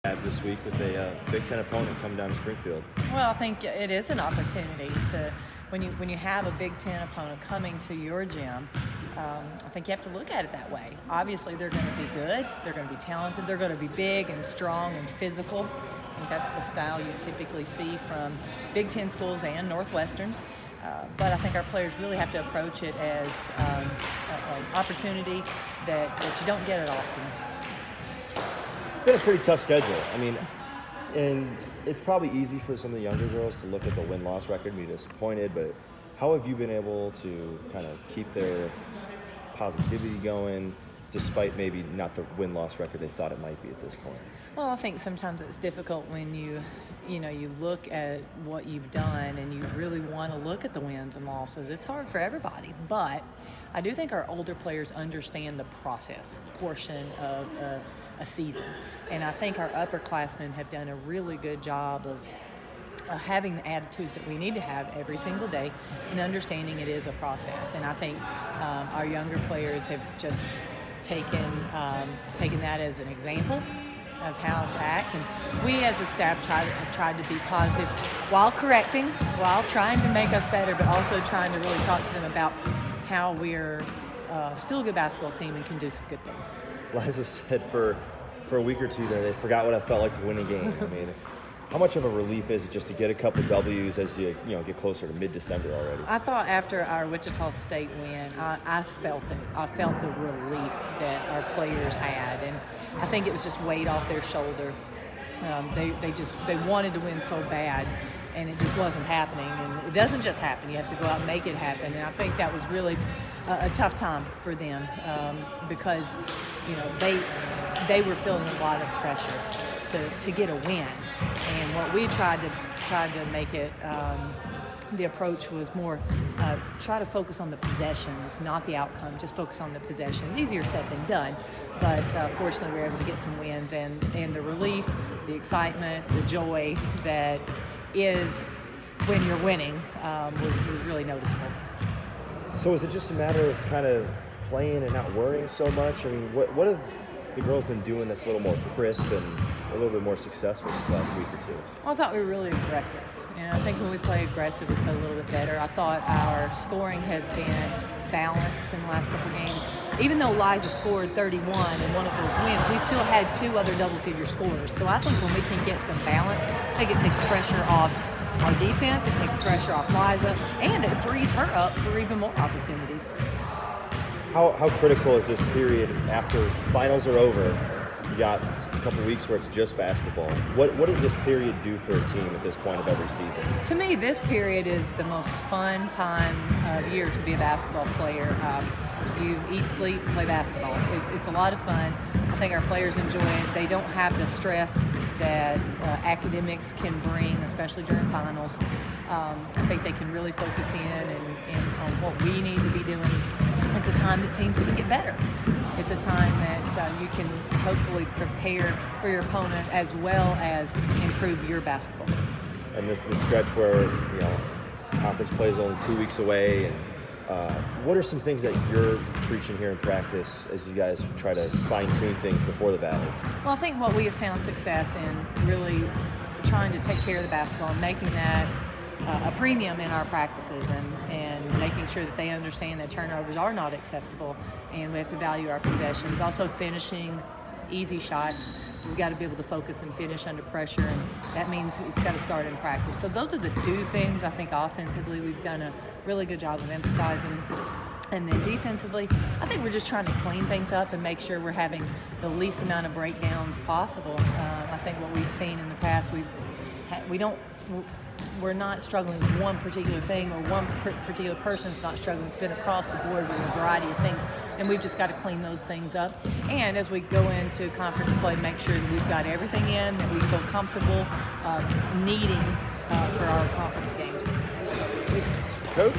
have this week with a Big Ten opponent coming down to Springfield? Well, I think it is an opportunity to, when you have a Big Ten opponent coming to your gym, I think you have to look at it that way. Obviously, they're going to be good, they're going to be talented, they're going to be big and strong and physical. I think that's the style you typically see from Big Ten schools and Northwestern. But I think our players really have to approach it as an opportunity that you don't get it often. It's been a pretty tough schedule. I mean, and it's probably easy for some of the younger girls to look at the win-loss record and be disappointed, but how have you been able to kind of keep their positivity going despite maybe not the win-loss record they thought it might be at this point? Well, I think sometimes it's difficult when you look at what you've done and you really want to look at the wins and losses. It's hard for everybody, but I do think our older players understand the process portion of a season. And I think our upperclassmen have done a really good job of having the attitudes that we need to have every single day and understanding it is a process. And I think our younger players have just taken that as an example of how to act, and we as a staff have tried to be positive while correcting, while trying to make us better, but also trying to really talk to them about how we're still a good basketball team and can do some good things. Liza said for a week or two there, they forgot what it felt like to win a game. I mean, how much of a relief is it just to get a couple W's as you get closer to mid-December already? I thought after our Wichita State win, I felt it. I felt the relief that our players had, and I think it was just weight off their shoulder. They wanted to win so bad, and it just wasn't happening. And it doesn't just happen; you have to go out and make it happen. And I think that was really a tough time for them because they were feeling a lot of pressure to get a win. And what we tried to make it, the approach was more try to focus on the possessions, not the outcome. Just focus on the possessions. Easier said than done, but fortunately we were able to get some wins, and the relief, the excitement, the joy that is when you're winning was really noticeable. So is it just a matter of kind of playing and not worrying so much? I mean, what have the girls been doing that's a little more crisp and a little bit more successful this last week or two? Well, I thought we were really aggressive, and I think when we play aggressive, we play a little bit better. I thought our scoring has been balanced in the last couple of games. Even though Liza scored 31 in one of those wins, we still had two other double-figure scorers. So I think when we can get some balance, I think it takes pressure off our defense, it takes pressure off Liza, and it frees her up for even more opportunities. How critical is this period after finals are over? You got a couple weeks where it's just basketball. What does this period do for a team at this point of every season? To me, this period is the most fun time of year to be a basketball player. You eat, sleep, play basketball. It's a lot of fun. I think our players enjoy it. They don't have the stress that academics can bring, especially during finals. I think they can really focus in on what we need to be doing. It's a time that teams can get better. It's a time that you can hopefully prepare for your opponent as well as improve your basketball. And this is the stretch where conference play is only 2 weeks away. And what are some things that you're preaching here in practice as you guys try to fine-tune things before the battle? Well, I think what we have found success in really trying to take care of the basketball and making that a premium in our practices and making sure that they understand that turnovers are not acceptable and we have to value our possessions. Also finishing easy shots. We've got to be able to focus and finish under pressure, and that means it's got to start in practice. So those are the two things I think offensively we've done a really good job of emphasizing. And then defensively, I think we're just trying to clean things up and make sure we're having the least amount of breakdowns possible. I think what we've seen in the past, we're not struggling with one particular thing or one particular person's not struggling. It's been across the board with a variety of things, and we've just got to clean those things up. And as we go into conference play, make sure that we've got everything in that we feel comfortable needing for our conference games. Coach?